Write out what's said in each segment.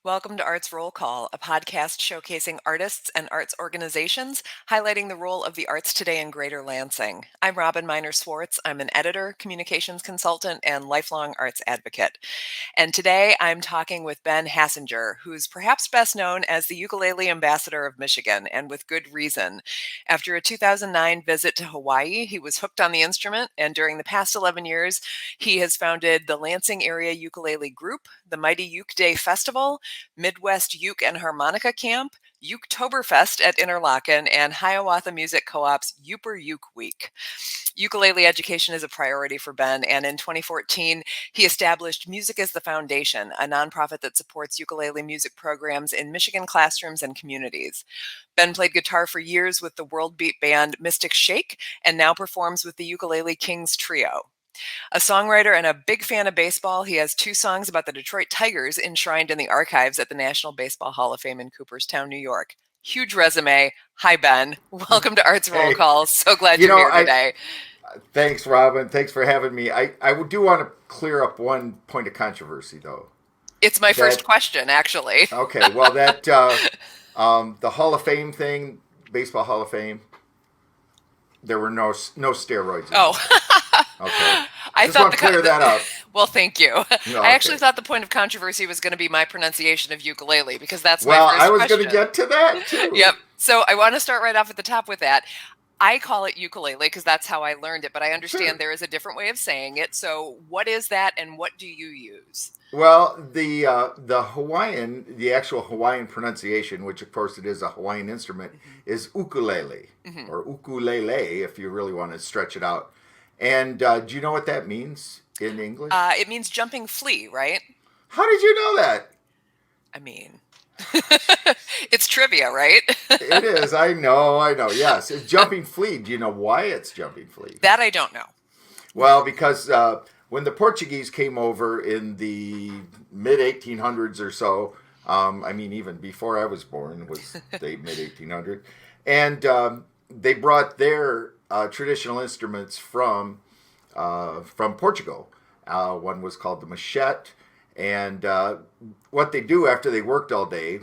Welcome to Arts Roll Call, a podcast showcasing artists and arts organizations, highlighting the role of the arts today in Greater Lansing. I'm Robin Miner-Swartz. I'm an editor, communications consultant, and lifelong arts advocate. And today I'm talking with Ben Hassenger, who's perhaps best known as the Ukulele Ambassador of Michigan, and with good reason. After a 2009 visit to Hawaii, he was hooked on the instrument, and during the past 11 years, he has founded the Lansing Area Ukulele Group, the Mighty Uke Day Festival, Midwest Uke and Harmonica Camp, Uketoberfest at Interlaken, and Hiawatha Music Co-op's Uper Uke Week. Ukulele education is a priority for Ben, and in 2014, he established Music as the Foundation, a nonprofit that supports ukulele music programs in Michigan classrooms and communities. Ben played guitar for years with the world beat band Mystic Shake, and now performs with the Ukulele Kings Trio. A songwriter and a big fan of baseball, he has two songs about the Detroit Tigers enshrined in the archives at the National Baseball Hall of Fame in Cooperstown, New York. Huge resume. Hi, Ben. Welcome to Arts Roll Hey, Call. So glad you you're know, here I today. thanks, Robin. Thanks for having me. I do want to clear up one point of controversy, though. It's my first That question, actually. okay, well, the Hall of Fame thing, baseball Hall of Fame, there were no steroids Oh, involved. Okay, I just thought want to clear that up. well, thank you. I actually Okay. thought the point of controversy was going to be my pronunciation of ukulele because that's my Well, I first was going to question. get to that too. Yep. So I want to start right off at the top with that. I call it ukulele because that's how I learned it, but I understand Sure. there is a different way of saying it. So, what is that and what do you use? Well, the actual Hawaiian pronunciation, which of course it is a Hawaiian instrument, Hmm. is ukulele Hmm. or ukulele if you really want to stretch it out. And do you know what that means in English? It means jumping flea, right? How did you know that? I mean, it's trivia, right? It is. I know. Yes, it's jumping flea. Do you know why it's jumping flea? That I don't know. Well, because when the Portuguese came over in the mid 1800s or so, I mean, even before I was born was the mid 1800s, and they brought their traditional instruments from Portugal. One was called the machete, and what they do after they worked all day,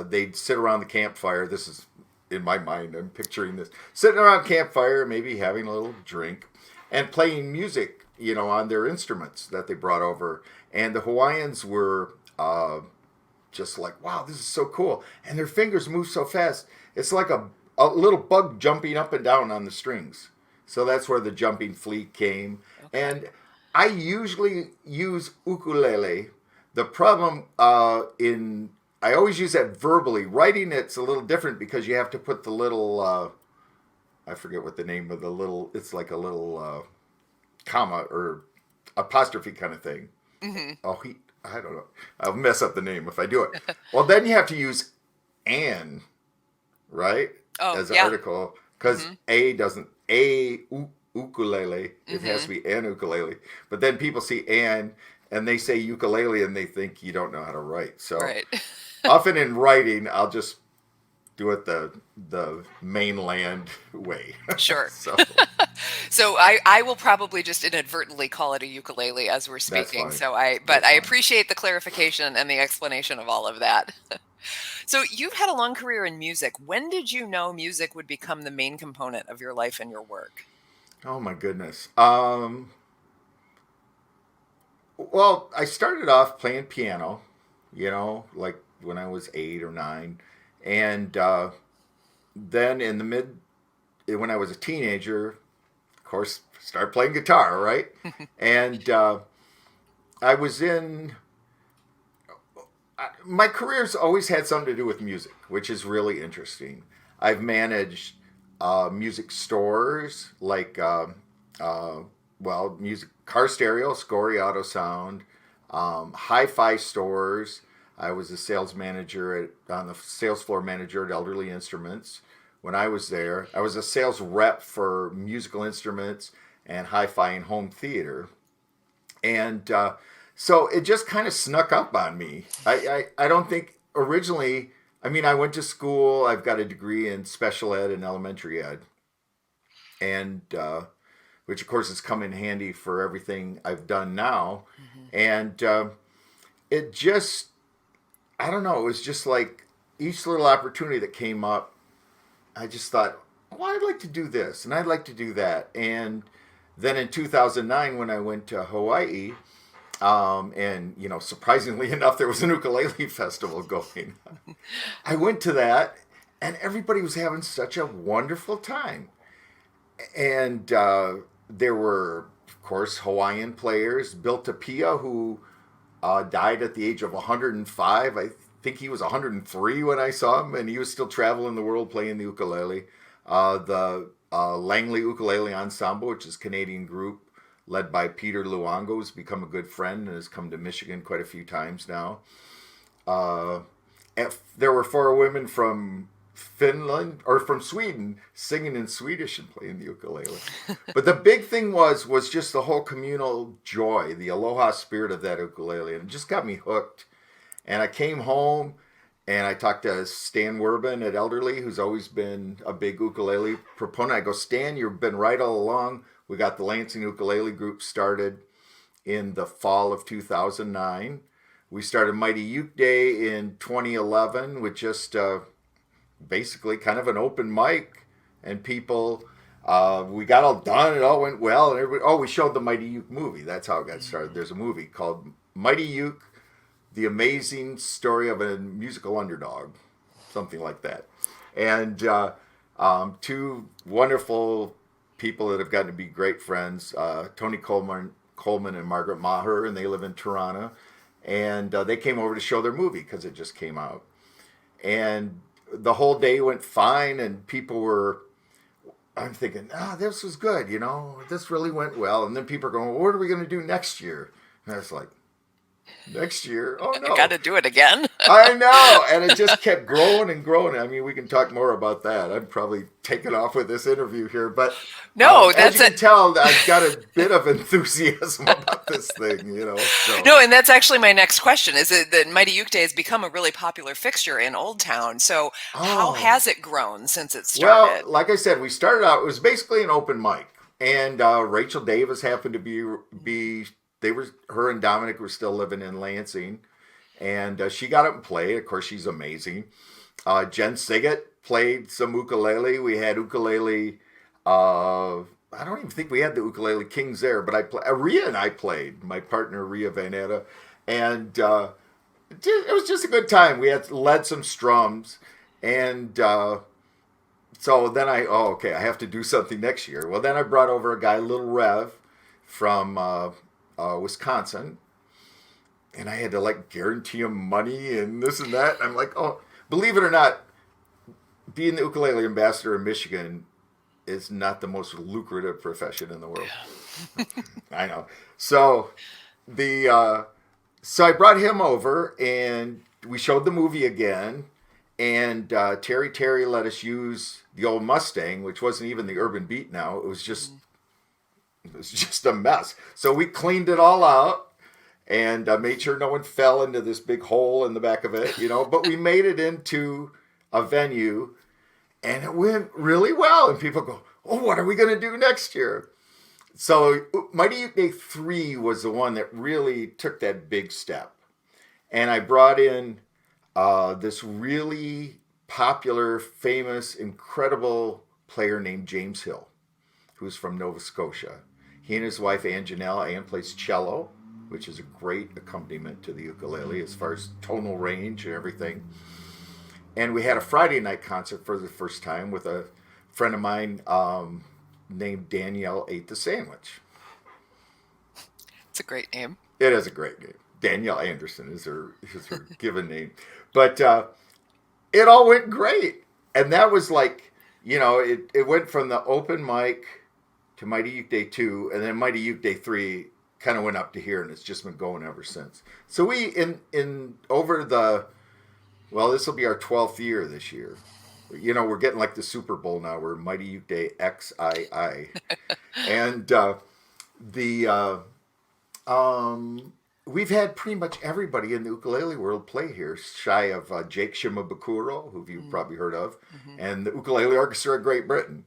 they'd sit around the campfire. This is in my mind. I'm picturing this sitting around campfire, maybe having a little drink, and playing music, on their instruments that they brought over. And the Hawaiians were just like, wow, this is so cool. And their fingers move so fast. It's like a little bug jumping up and down on the strings. So that's where the jumping flea came. Okay. And I usually use ukulele. The problem I always use that verbally. Writing it's a little different because you have to put the little, I forget what the name of the little, it's like a little comma or apostrophe kind of thing. Hmm. Oh, I don't know. I'll mess up the name if I do it. Well, then you have to use an, right? Oh, As an yeah. article because Hmm. ukulele. It has Hmm. to be an ukulele. But then people see and they say ukulele and they think you don't know how to write. So Right. often in writing, I'll just do it the mainland way. Sure. So So I will probably just inadvertently call it a ukulele as we're that's speaking. fine. But That's I fine. appreciate the clarification and the explanation of all of that. So you've had a long career in music. When did you know music would become the main component of your life and your work? Oh my goodness. Well, I started off playing piano, like when I was 8 or 9, and then when I was a teenager, of course, started playing guitar, right? And I was in my career's always had something to do with music, which is really interesting. I've managed music stores like, music car stereo, Scory Auto Sound, hi-fi stores. I was a sales manager on the sales floor manager at Elderly Instruments. When I was there, I was a sales rep for musical instruments and hi-fi and home theater. And so it just kind of snuck up on me. I don't think originally, I mean, I went to school, I've got a degree in special ed and elementary ed, and which of course has come in handy for everything I've done now. Hmm. And it just, I don't know. It was just like each little opportunity that came up, I just thought, well, I'd like to do this and I'd like to do that. And then in 2009, when I went to Hawaii, and surprisingly enough, there was an ukulele festival going. I went to that, and everybody was having such a wonderful time. And there were, of course, Hawaiian players. Bill Tapia, who died at the age of 105. I think he was 103 when I saw him, and he was still traveling the world playing the ukulele. The Langley Ukulele Ensemble, which is a Canadian group led by Peter Luongo, who's become a good friend and has come to Michigan quite a few times now. There were four women from Finland or from Sweden singing in Swedish and playing the ukulele. But the big thing was just the whole communal joy, the aloha spirit of that ukulele, and it just got me hooked. And I came home and I talked to Stan Werbin at Elderly, who's always been a big ukulele proponent. I go, Stan, you've been right all along. We got the Lansing Ukulele Group started in the fall of 2009. We started Mighty Uke Day in 2011 with just basically kind of an open mic, and people, we got all done. It all went well, and everybody, we showed the Mighty Uke movie. That's how it got started. There's a movie called Mighty Uke, The Amazing Story of a Musical Underdog, something like that. And two wonderful people that have gotten to be great friends, Tony Coleman and Margaret Maher, and they live in Toronto. And they came over to show their movie because it just came out. And the whole day went fine, and people were, I'm thinking, this was good, this really went well. And then people are going, well, what are we going to do next year? And I was like, next year? Oh, no. I got to do it again. I know. And it just kept growing and growing. I mean, we can talk more about that. I'm probably taking off with this interview here. But no, as you can tell, I've got a bit of enthusiasm about this thing, So. No, and that's actually my next question, is that Mighty Uke Day has become a really popular fixture in Old Town. So how has it grown since it started? Well, like I said, we started out, it was basically an open mic. And Rachel Davis happened to be her and Dominic were still living in Lansing, and she got up and played. Of course, she's amazing. Jen Siggett played some ukulele. We had ukulele. I don't even think we had the Ukulele Kings there, but Rhea and I played. My partner Rhea Vanetta, and it was just a good time. We had led some strums, and so then I have to do something next year. Well, then I brought over a guy, Little Rev, from Wisconsin, and I had to guarantee him money and this and that. I'm like, believe it or not, being the Ukulele Ambassador in Michigan is not the most lucrative profession in the world. I know. So so I brought him over, and we showed the movie again, and Terry let us use the old Mustang, which wasn't even the Urban Beat now. It was just a mess. So we cleaned it all out and made sure no one fell into this big hole in the back of it, But we made it into a venue, and it went really well. And people go, what are we going to do next year? So Mighty Uke Day 3 was the one that really took that big step. And I brought in this really popular, famous, incredible player named James Hill, who's from Nova Scotia. He and his wife, Ann Janelle. Ann plays cello, which is a great accompaniment to the ukulele as far as tonal range and everything. And we had a Friday night concert for the first time with a friend of mine named Danielle Ate the Sandwich. It's a great name. It is a great name. Danielle Anderson is her given name. But it all went great. And that was it went from the open mic to Mighty Uke Day 2, and then Mighty Uke Day 3 kind of went up to here, and it's just been going ever since. So we, this will be our 12th year this year. We're getting like the Super Bowl now. We're Mighty Uke Day XII. And we've had pretty much everybody in the ukulele world play here, shy of Jake Shimabukuro, who you've probably heard of, and the Ukulele Orchestra of Great Britain,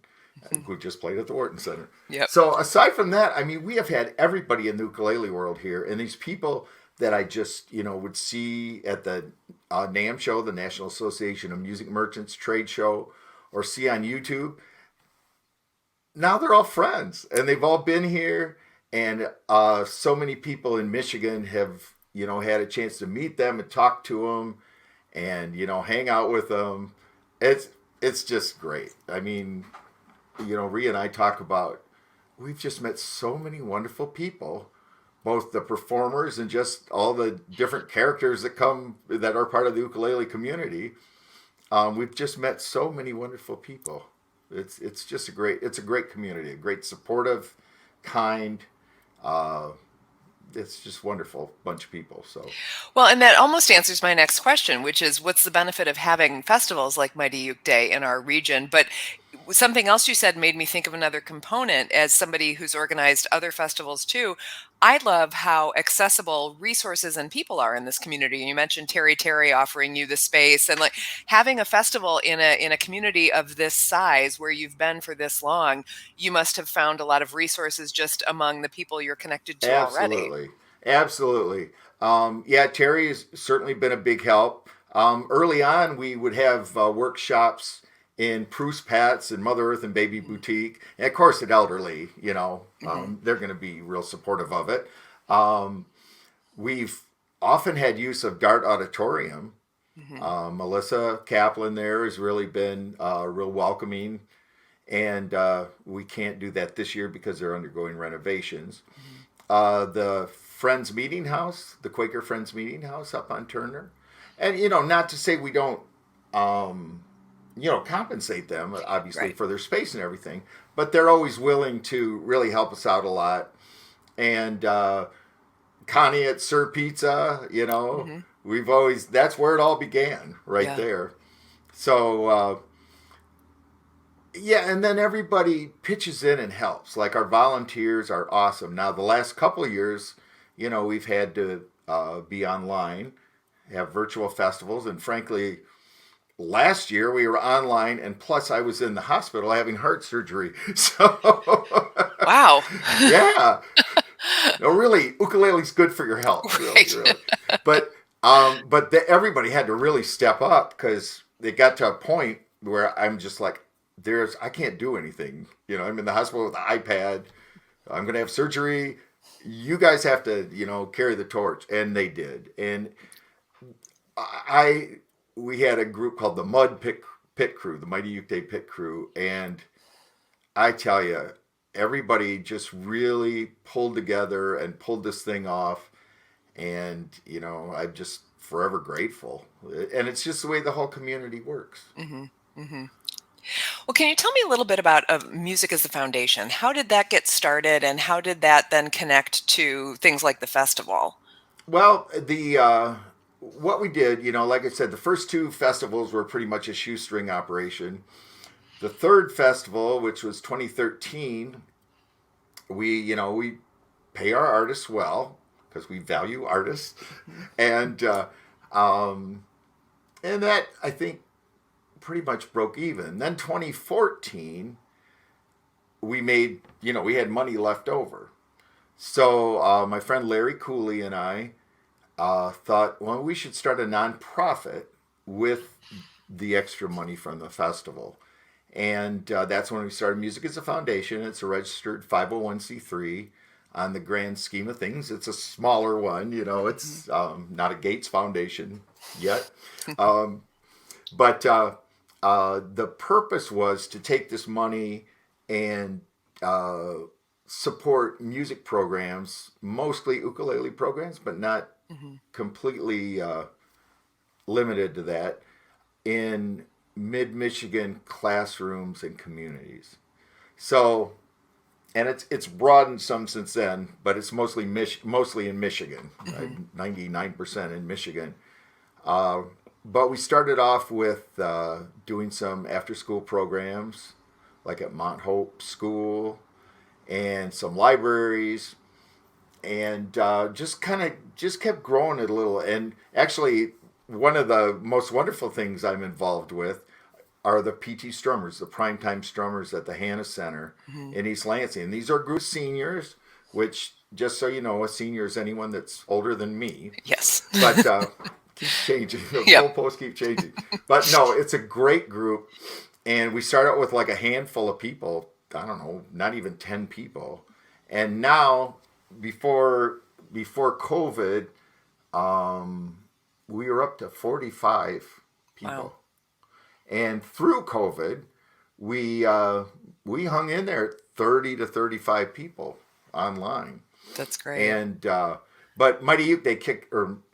who just played at the Wharton Center. Yep. So aside from that, I mean, we have had everybody in the ukulele world here, and these people that I just, would see at the NAM show, the National Association of Music Merchants trade show, or see on YouTube, now they're all friends and they've all been here. And so many people in Michigan have, had a chance to meet them and talk to them and, hang out with them. It's, it's just great. I mean, Rhea and I talk about, we've just met so many wonderful people, both the performers and just all the different characters that are part of the ukulele community. We've just met so many wonderful people. It's just a great community, a great supportive, kind. Uh, it's just wonderful bunch of people. So Well, and that almost answers my next question, which is what's the benefit of having festivals like Mighty Uke Day in our region? But something else you said made me think of another component as somebody who's organized other festivals too. I love how accessible resources and people are in this community. You mentioned Terry offering you the space and like having a festival in a community of this size where you've been for this long, you must have found a lot of resources just among the people you're connected to already. absolutely, absolutely. Yeah, Terry has certainly been a big help. Early on, we would have workshops in Bruce Pat's and Mother Earth and Baby Boutique, and of course at Elderly. Hmm. They're going to be real supportive of it. Um, we've often had use of Dart Auditorium. Hmm. Melissa Kaplan there has really been real welcoming, and we can't do that this year because they're undergoing renovations. Hmm. The Friends Meeting House, the Quaker Friends Meeting House up on Turner, and not to say we don't, um, compensate them obviously Right. for their space and everything, but they're always willing to really help us out a lot. And Connie at Sir Pizza, Hmm. we've always that's where it all began right Yeah. there. So yeah, and then everybody pitches in and helps. Like our volunteers are awesome. Now the last couple of years, we've had to be online, have virtual festivals, and frankly, last year we were online, and plus I was in the hospital having heart surgery. So Wow. yeah, no, really, ukulele's good for your health, really, Right. really. But everybody had to really step up because it got to a point where I'm just like, I can't do anything. I'm in the hospital with the iPad. I'm gonna have surgery. You guys have to, carry the torch, and they did. And I we had a group called the Pit Crew, the Mighty Uke Day Pit Crew, and I tell you, everybody just really pulled together and pulled this thing off. And I'm just forever grateful. And it's just the way the whole community works. Hmm. Hmm. Well, can you tell me a little bit about music as the foundation? How did that get started, and how did that then connect to things like the festival? Well, the what we did, like I said, the first two festivals were pretty much a shoestring operation. The third festival, which was 2013, we pay our artists well because we value artists, Hmm. and um, and that I think pretty much broke even. Then 2014, we had money left over. So my friend Larry Cooley and I thought, well, we should start a nonprofit with the extra money from the festival. And that's when we started Music as a Foundation. It's a registered 501c3 on the grand scheme of things. It's a smaller one, it's not a Gates Foundation yet. Um, but the purpose was to take this money and uh, support music programs, mostly ukulele programs, but not Hmm. completely limited to that, in mid Michigan classrooms and communities. So, and it's broadened some since then, but it's mostly in Michigan, right? Hmm. 99% in Michigan. Uh, but we started off with doing some after school programs, like at Mount Hope School, and some libraries, and just kept growing it a little. And actually, one of the most wonderful things I'm involved with are the PT strummers, the primetime strummers at the Hannah Center Hmm. in East Lansing. And these are group seniors, which just so you know, a senior is anyone that's older than me. Yes. But keeps changing. The Yep. goalposts keep changing. But no, it's a great group. And we start out with like a handful of people. I don't know, not even 10 people. And now, before COVID, we were up to 45 people. Wow. And through COVID, we hung in there at 30 to 35 people online. That's great. And but Mighty Uke Day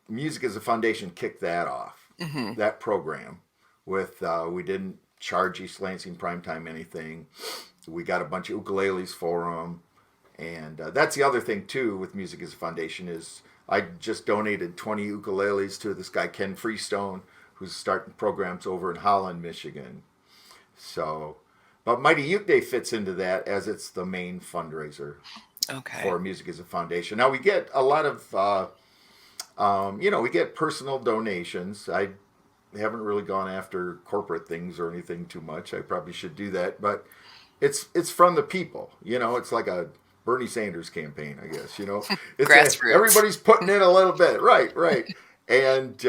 Music as a Foundation kicked that off, that program with we didn't charge East Lansing Primetime anything. We got a bunch of ukuleles for them, and that's the other thing too with Music as a Foundation is I just donated 20 ukuleles to this guy Ken Freestone, who's starting programs over in Holland, Michigan. So, but Mighty Uke Day fits into that as it's the main fundraiser for Music as a Foundation. Now we get a lot of, we get personal donations. I haven't really gone after corporate things or anything too much. I probably should do that, but it's from the people. It's like a Bernie Sanders campaign, I guess. It's Grassroots. Everybody's putting in a little bit, right, and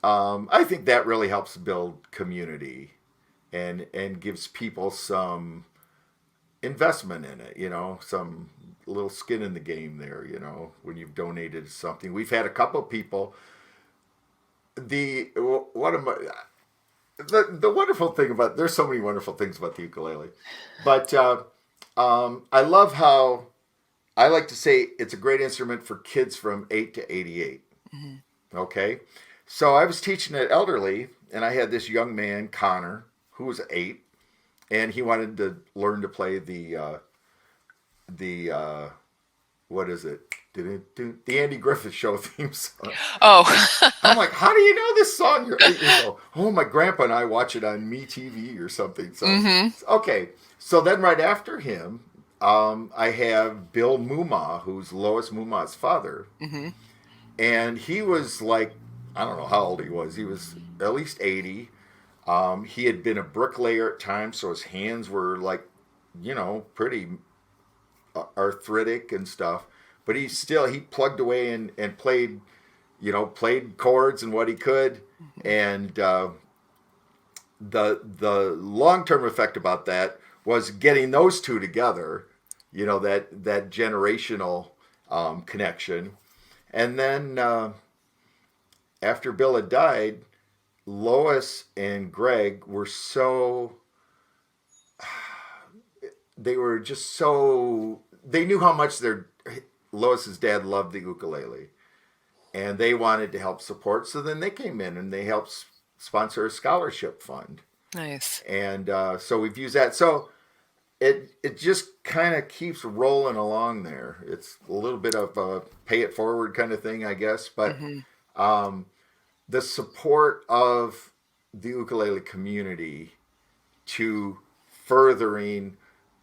I think that really helps build community and gives people some investment in it, some little skin in the game there, when you've donated something. We've had a couple of people. The wonderful thing about, there's so many wonderful things about the ukulele, but I love how I like to say it's a great instrument for kids from 8 to 88. Okay, so I was teaching at Elderly, and I had this young man, Connor, who was 8, and he wanted to learn to play the what is it? The Andy Griffith Show theme song. Oh. I'm like, how do you know this song? You're 8 years old. Oh, my grandpa and I watch it on MeTV or something. So okay. So then right after him, I have Bill Muma, who's Lois Muma's father. And he was like, I don't know how old he was. He was at least 80. He had been a bricklayer at times, so his hands were like, pretty arthritic and stuff. But he plugged away and played, played chords and what he could. And the long-term effect about that was getting those two together, that generational connection. And then after Bill had died, Lois and Greg were they knew how much Lois's dad loved the ukulele, and they wanted to help support. So then they came in and they helped sponsor a scholarship fund. Nice. And so we've used that. So it just kind of keeps rolling along there. It's a little bit of a pay it forward kind of thing, I guess. But the support of the ukulele community to furthering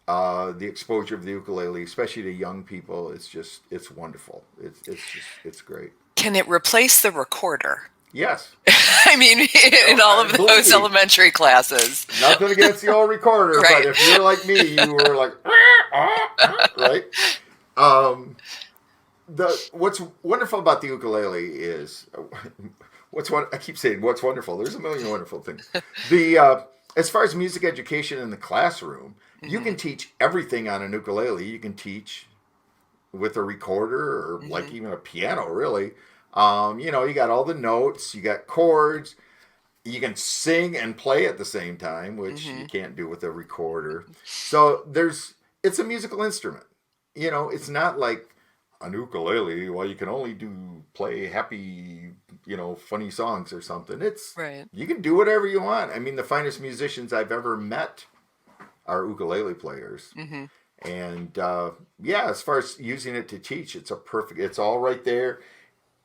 the exposure of the ukulele, especially to young people, it's wonderful. It's great. Can it replace the recorder? Yes. I mean, in all of those elementary classes. Nothing against the old recorder, Right. but if you're like me, you were like, right? What's wonderful about the ukulele is, I keep saying what's wonderful. There's a million wonderful things. As far as music education in the classroom, you can teach everything on an ukulele. You can teach with a recorder or like even a piano, really. You got all the notes, you got chords, you can sing and play at the same time, which you can't do with a recorder. So it's a musical instrument. It's not like an ukulele. Well, you can only play happy, funny songs or something. You can do whatever you want. I mean, the finest musicians I've ever met are ukulele players. And as far as using it to teach, it's all right there.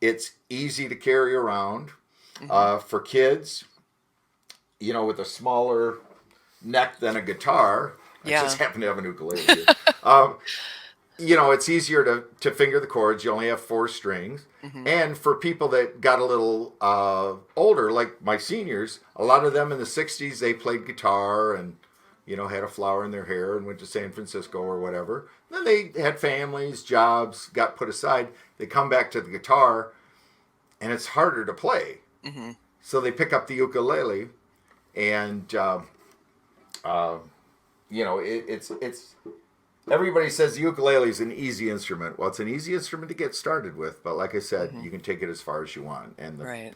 It's easy to carry around for kids, with a smaller neck than a guitar. Yeah. I just happen to have an ukulele here. It's easier to finger the chords. You only have 4 strings. And for people that got a little older, like my seniors, a lot of them in the 60s, they played guitar and had a flower in their hair and went to San Francisco or whatever. Then they had families, jobs, got put aside. They come back to the guitar, and it's harder to play. Mm-hmm. So they pick up the ukulele, and it's everybody says the ukulele is an easy instrument. Well, it's an easy instrument to get started with, but like I said, you can take it as far as you want. And Right.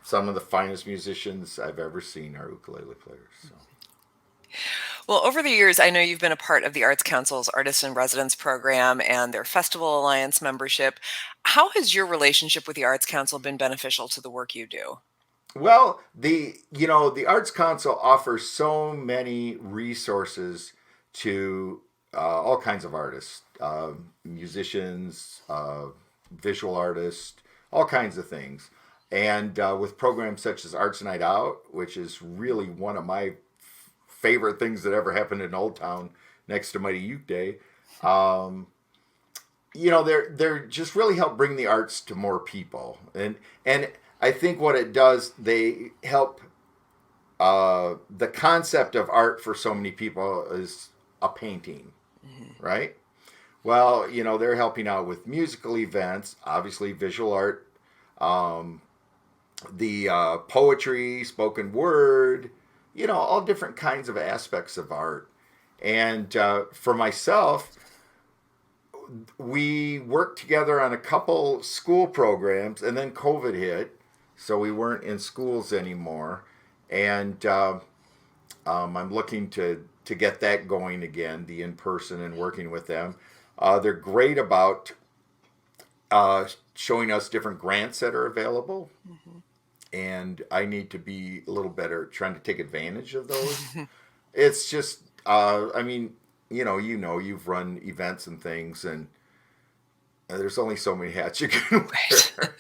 some of the finest musicians I've ever seen are ukulele players. So. Well, over the years, I know you've been a part of the Arts Council's Artist in Residence program and their Festival Alliance membership. How has your relationship with the Arts Council been beneficial to the work you do? Well, the Arts Council offers so many resources to all kinds of artists, musicians, visual artists, all kinds of things. And with programs such as Arts Night Out, which is really one of my favorite things that ever happened in Old Town next to Mighty Uke Day, they're just really help bring the arts to more people. And I think what it does, they help the concept of art for so many people is a painting, right? Well, they're helping out with musical events, obviously visual art, the poetry, spoken word, all different kinds of aspects of art. And for myself, we worked together on a couple school programs, and then COVID hit, so we weren't in schools anymore. And I'm looking to get that going again, the in-person and working with them. They're great about showing us different grants that are available. Mm-hmm. And I need to be a little better trying to take advantage of those. It's just, you've run events and things, and there's only so many hats you can wear.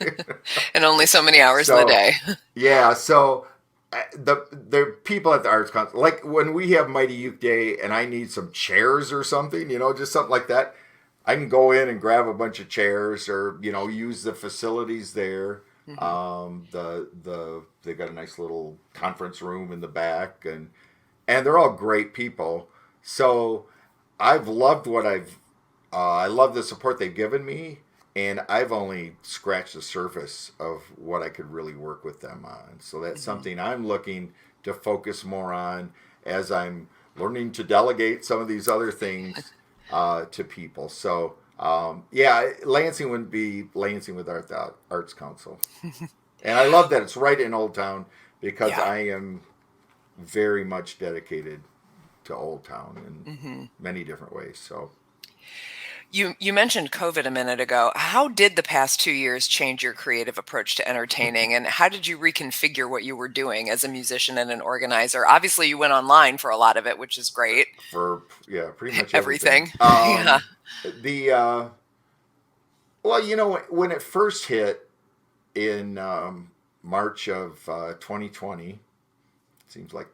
And only so many hours in the day. Yeah, so the people at the Arts Council, like when we have Mighty Uke Day and I need some chairs or something, just something like that, I can go in and grab a bunch of chairs or, use the facilities there. Mm-hmm. They got a nice little conference room in the back, and they're all great people. So I've loved I love the support they've given me, and I've only scratched the surface of what I could really work with them on. So that's something I'm looking to focus more on as I'm learning to delegate some of these other things to people. So Lansing wouldn't be Lansing without the Arts Council. And I love that it's right in Old Town, because I am very much dedicated to Old Town in many different ways. So you mentioned COVID a minute ago. How did the past 2 years change your creative approach to entertaining, and how did you reconfigure what you were doing as a musician and an organizer? Obviously, you went online for a lot of it, which is great. For pretty much everything. Yeah. When it first hit in March of 2020, seems like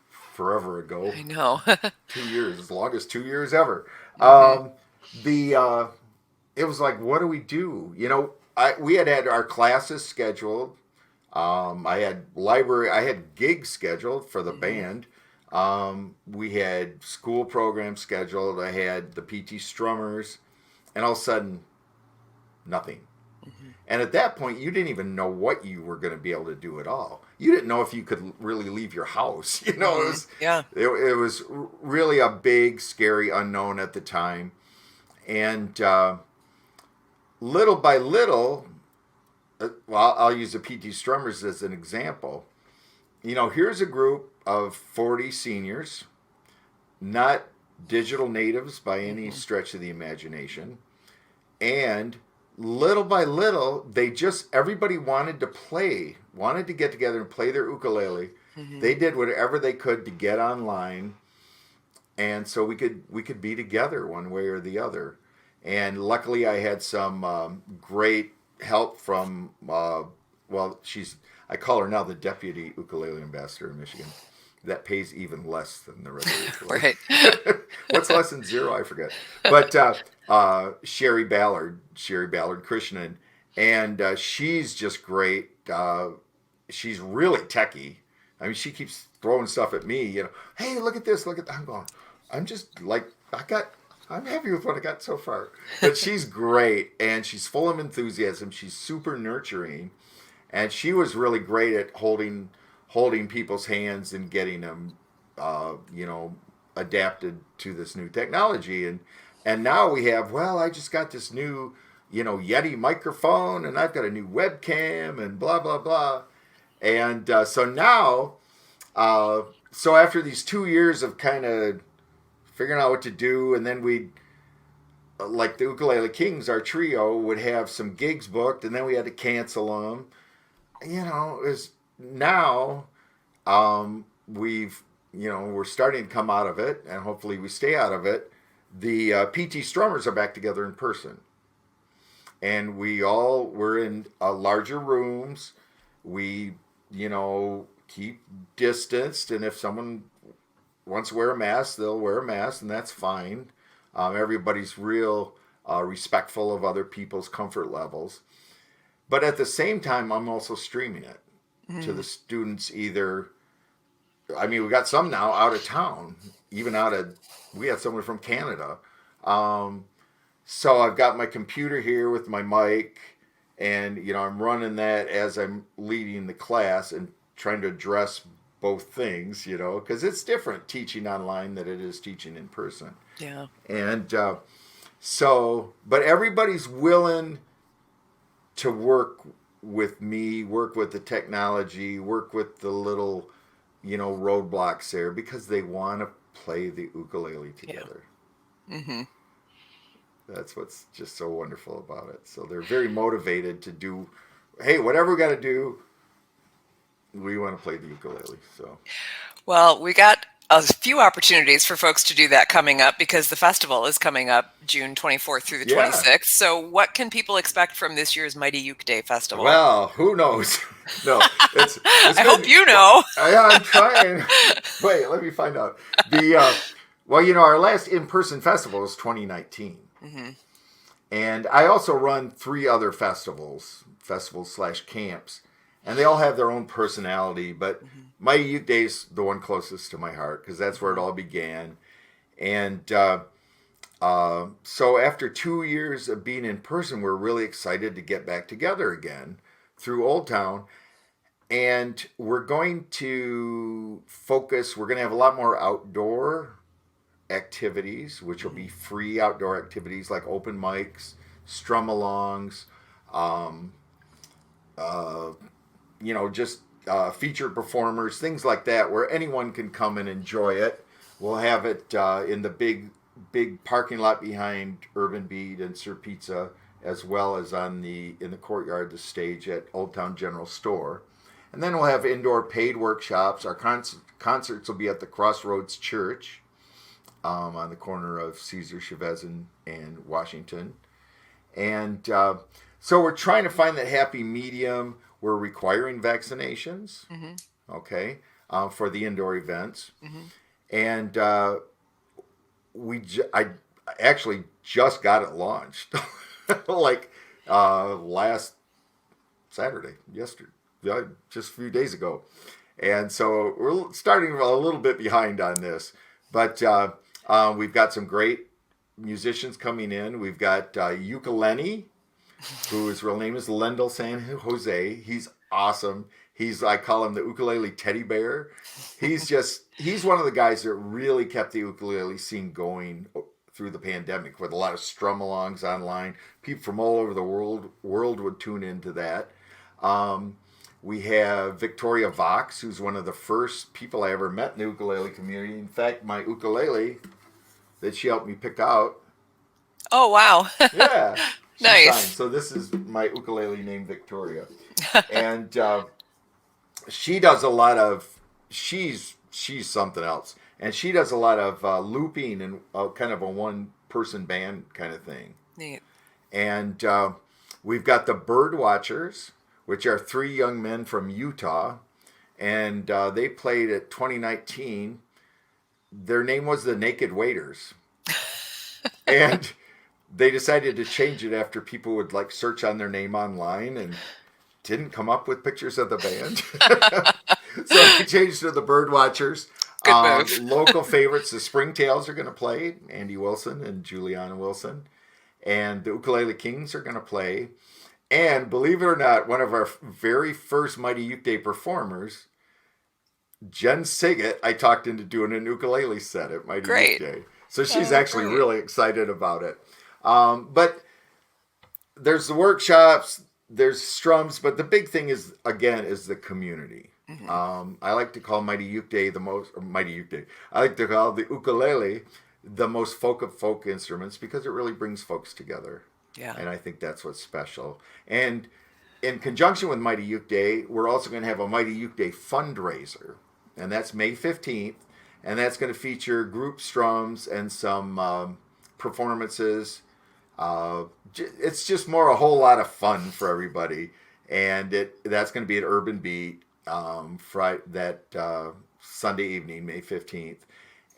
forever ago. I know. 2 years, as long as 2 years ever. It was like, what do we do? We had our classes scheduled. I had gigs scheduled for the band. We had school programs scheduled. I had the PT strummers, and all of a sudden, nothing. Mm-hmm. And at that point, you didn't even know what you were going to be able to do at all. You didn't know if you could really leave your house. It was really a big, scary unknown at the time. And little by little, I'll use the PT strummers as an example. Here's a group of 40 seniors, not digital natives by any stretch of the imagination. And little by little, everybody wanted to get together and play their ukulele. Mm-hmm. They did whatever they could to get online. And so we could be together one way or the other. And luckily I had some great help from, I call her now the Deputy Ukulele Ambassador in Michigan. That pays even less than the regular ukulele. Right. What's less than zero? I forget. But Sherry Ballard Krishnan, and she's just great. She's really techie. I mean, she keeps throwing stuff at me, hey, look at this, look at that. I'm going, I'm just like, I'm happy with what I got so far. But she's great, and she's full of enthusiasm. She's super nurturing, and she was really great at holding people's hands and getting them, adapted to this new technology. And now we have, well, I just got this new, Yeti microphone, and I've got a new webcam, and blah blah blah. And so now, so after these 2 years of kind of figuring out what to do, and then we, like the Ukulele Kings, our trio would have some gigs booked, and then we had to cancel them. Is now, we've, we're starting to come out of it, and hopefully we stay out of it. The PT Strummers are back together in person, and we're in larger rooms. We, keep distanced, and if someone wants to wear a mask, they'll wear a mask, and that's fine. Everybody's real respectful of other people's comfort levels. But at the same time, I'm also streaming it to the students either. I mean, we got some now out of town, even we had someone from Canada. So I've got my computer here with my mic, and, I'm running that as I'm leading the class and trying to address both things, because it's different teaching online than it is teaching in person. Yeah. And but everybody's willing to work with me, work with the technology, work with the little, roadblocks there, because they want to play the ukulele together. Yeah. Mm-hmm. That's what's just so wonderful about it. So they're very motivated to do, hey, whatever we got to do, we want to play the ukulele. So, well, we got a few opportunities for folks to do that coming up, because the festival is coming up June 24th through the 26th. So what can people expect from this year's Mighty Uke Day Festival? Well, who knows? No, it's I hope you know. Yeah, I'm trying. Wait, let me find out. Our last in-person festival was 2019. Mm-hmm. And I also run 3 other festivals/camps, and they all have their own personality, but Mighty Uke Day is the one closest to my heart, because that's where it all began. And so after 2 years of being in person, we're really excited to get back together again through Old Town. And we're going to have a lot more outdoor activities, which will be free outdoor activities like open mics, strum-alongs, just featured performers, things like that, where anyone can come and enjoy it. We'll have it in the big parking lot behind Urban Beat and Sir Pizza, as well as in the courtyard, the stage at Old Town General Store. And then we'll have indoor paid workshops. Our concerts will be at the Crossroads Church, on the corner of Cesar Chavez and Washington. And so we're trying to find that happy medium. We're requiring vaccinations, okay, for the indoor events. And I actually just got it launched, like last Saturday, just a few days ago. And so we're starting a little bit behind on this. But we've got some great musicians coming in. We've got Ukulele, whose real name is Lendl San Jose. He's awesome. I call him the ukulele teddy bear. He's one of the guys that really kept the ukulele scene going through the pandemic, with a lot of strum-alongs online. People from all over the world would tune into that. We have Victoria Vox, who's one of the first people I ever met in the ukulele community. In fact, my ukulele that she helped me pick out. Oh, wow. Yeah. Nice. Signed. So this is my ukulele named Victoria. And she does a lot of, she's something else. And she does a lot of looping and kind of a one-person band kind of thing. Neat. And we've got the Bird Watchers, which are 3 young men from Utah. And they played at 2019. Their name was the Naked Waiters. And they decided to change it after people would search on their name online. And didn't come up with pictures of the band. So I changed to the Bird Watchers. Good move. Local favorites, the Springtails are going to play, Andy Wilson and Juliana Wilson. And the Ukulele Kings are going to play. And believe it or not, one of our very first Mighty Uke Day performers, Jen Siggett, I talked into doing an ukulele set at Mighty Uke Day. So she's actually really excited about it. But there's the workshops, there's strums, but the big thing is, again, is the community. Mm-hmm. I like to call Mighty Uke Day Mighty Uke Day. I like to call the ukulele the most folk of folk instruments because it really brings folks together. Yeah. And I think that's what's special. And in conjunction with Mighty Uke Day, we're also going to have a Mighty Uke Day fundraiser. And that's May 15th. And that's going to feature group strums and some performances. It's just more a whole lot of fun for everybody. And that's going to be at Urban Beat Sunday evening, May 15th.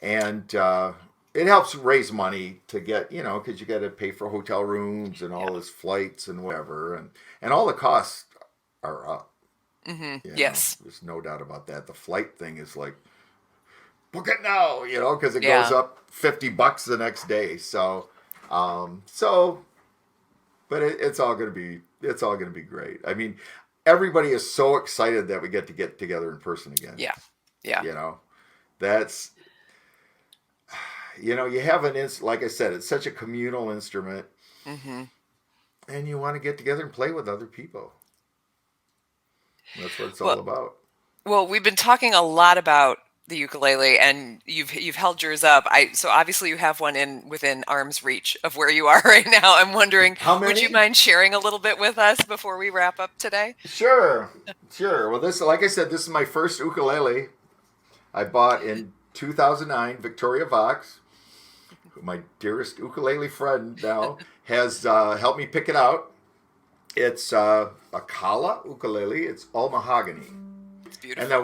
And it helps raise money to get, because you got to pay for hotel rooms and all those flights and whatever. And all the costs are up. Mm-hmm. Yes. There's no doubt about that. The flight thing is like, book it now, because it goes up $50 the next day. So, but it's all going to be great. I mean, everybody is so excited that we get together in person again. Yeah. Yeah. That's, you have like I said, it's such a communal instrument. Mm-hmm. And you want to get together and play with other people. That's what it's all about. Well, we've been talking a lot about the ukulele, and you've held yours up. So obviously you have one within arm's reach of where you are right now. I'm wondering, how many? Would you mind sharing a little bit with us before we wrap up today? Sure. Well, like I said, this is my first ukulele. I bought in 2009. Victoria Vox, my dearest ukulele friend now, has helped me pick it out. It's a Kala ukulele. It's all mahogany. It's beautiful. And the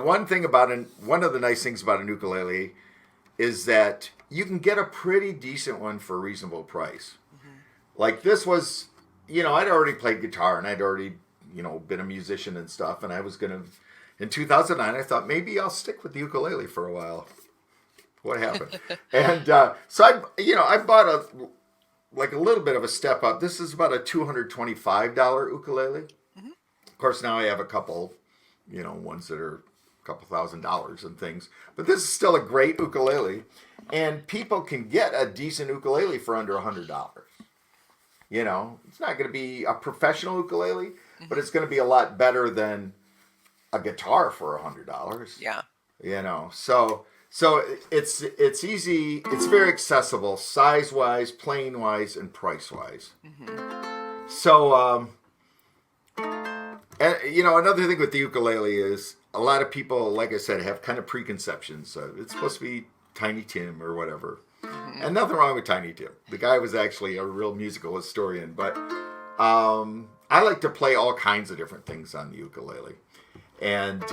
one of the nice things about an ukulele is that you can get a pretty decent one for a reasonable price. Mm-hmm. Like this was, I'd already played guitar and I'd already, been a musician and stuff. And I was going to, in 2009, I thought maybe I'll stick with the ukulele for a while. What happened? And so I bought a little bit of a step up. This is about a $225 ukulele. Mm-hmm. Of course, now I have a couple, ones that are a couple $1,000s and things. But this is still a great ukulele. And people can get a decent ukulele for under $100. It's not going to be a professional ukulele, mm-hmm. but it's going to be a lot better than a guitar for $100. Yeah. So it's easy. It's very accessible, size-wise, playing-wise, and price-wise. Mm-hmm. So, another thing with the ukulele is a lot of people, like I said, have kind of preconceptions. It's supposed to be Tiny Tim or whatever. Mm-hmm. And nothing wrong with Tiny Tim. The guy was actually a real musical historian. But I like to play all kinds of different things on the ukulele. And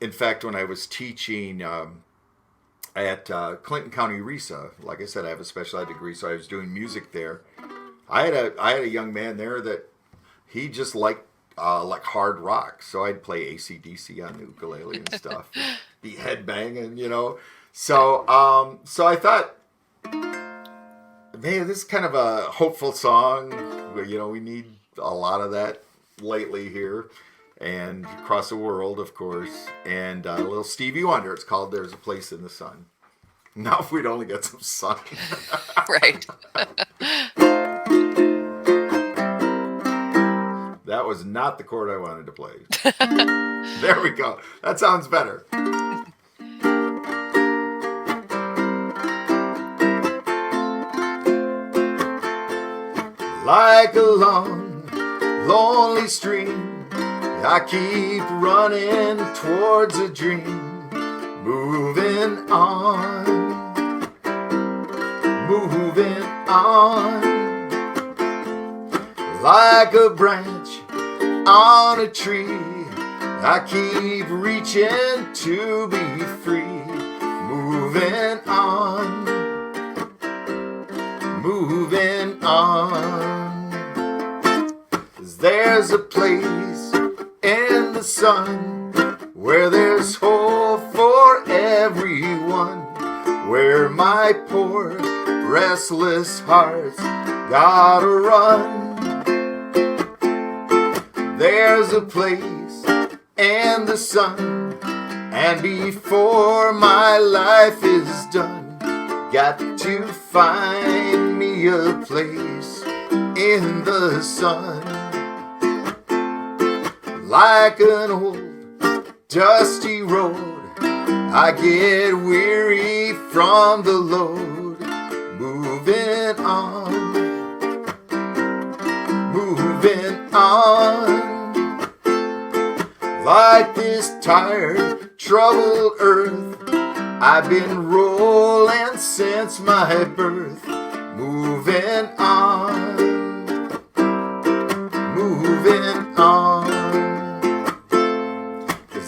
in fact, when I was teaching at Clinton County RESA, like I said, I have a special ed degree, so I was doing music there. I had a young man there that he just liked hard rock, so I'd play AC/DC on the ukulele and stuff, be headbanging, So I thought, man, this is kind of a hopeful song. We need a lot of that lately here. And across the world, of course. And a little Stevie Wonder. It's called There's a Place in the Sun. Now if we'd only get some sun. Right. That was not the chord I wanted to play. There we go. That sounds better. Like a long, lonely stream, I keep running towards a dream, moving on, like a branch on a tree, I keep reaching to be free, moving on. There's a place sun, where there's hope for everyone, where my poor restless heart's gotta run. There's a place and the sun, and before my life is done, got to find me a place in the sun. Like an old dusty road, I get weary from the load, moving on. Like this tired, troubled earth, I've been rolling since my birth, moving on.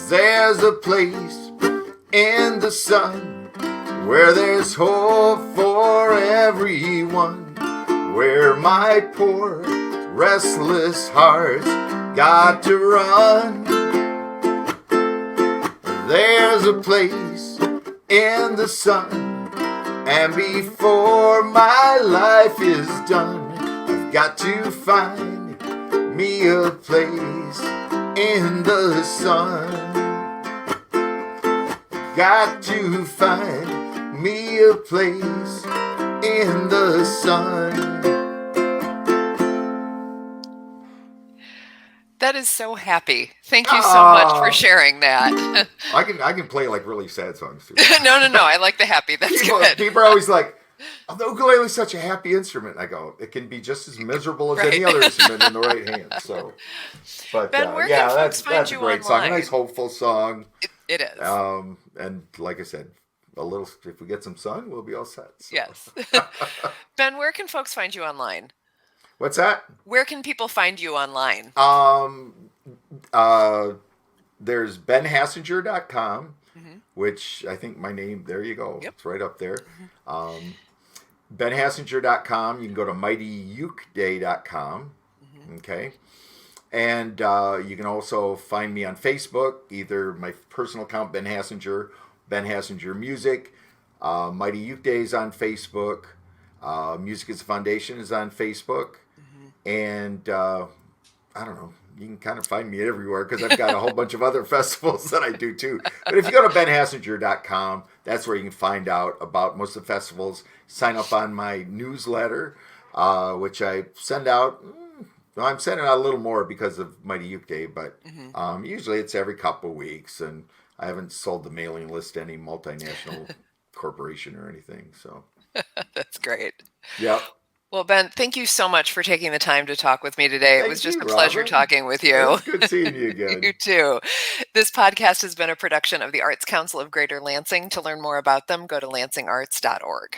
There's a place in the sun where there's hope for everyone, where my poor restless heart's got to run. There's a place in the sun, and before my life is done, I've got to find me a place in the sun. Got to find me a place in the sun. That is so happy. Thank you so much for sharing that. I can play like really sad songs too. No. I like the happy. That's good. People are always like, "Oh, the ukulele is such a happy instrument." I go, "It can be just as miserable as any other instrument in the right hand." So, but Ben, where can folks find that's you a great online? song, a nice hopeful song. It is. And like I said, a little. If we get some sun, we'll be all set. So. Yes. Ben, where can folks find you online? What's that? Where can people find you online? There's benhassenger.com, which I think my name, there you go. Yep. It's right up there. benhassenger.com. You can go to mightyukeday.com. Okay. And you can also find me on Facebook, either my personal account, Ben Hassenger, Ben Hassenger Music. Mighty Uke Day is on Facebook. Music is a Foundation is on Facebook. And I don't know, you can kind of find me everywhere because I've got a whole bunch of other festivals that I do too. But if you go to benhassenger.com, that's where you can find out about most of the festivals. Sign up on my newsletter, which I send out. Well, I'm sending out a little more because of Mighty Uke Day, but usually it's every couple of weeks, and I haven't sold the mailing list to any multinational corporation or anything. So That's great. Yep. Well, Ben, thank you so much for taking the time to talk with me today. It was just a pleasure talking with you. It's good seeing you again. You too. This podcast has been a production of the Arts Council of Greater Lansing. To learn more about them, go to lansingarts.org.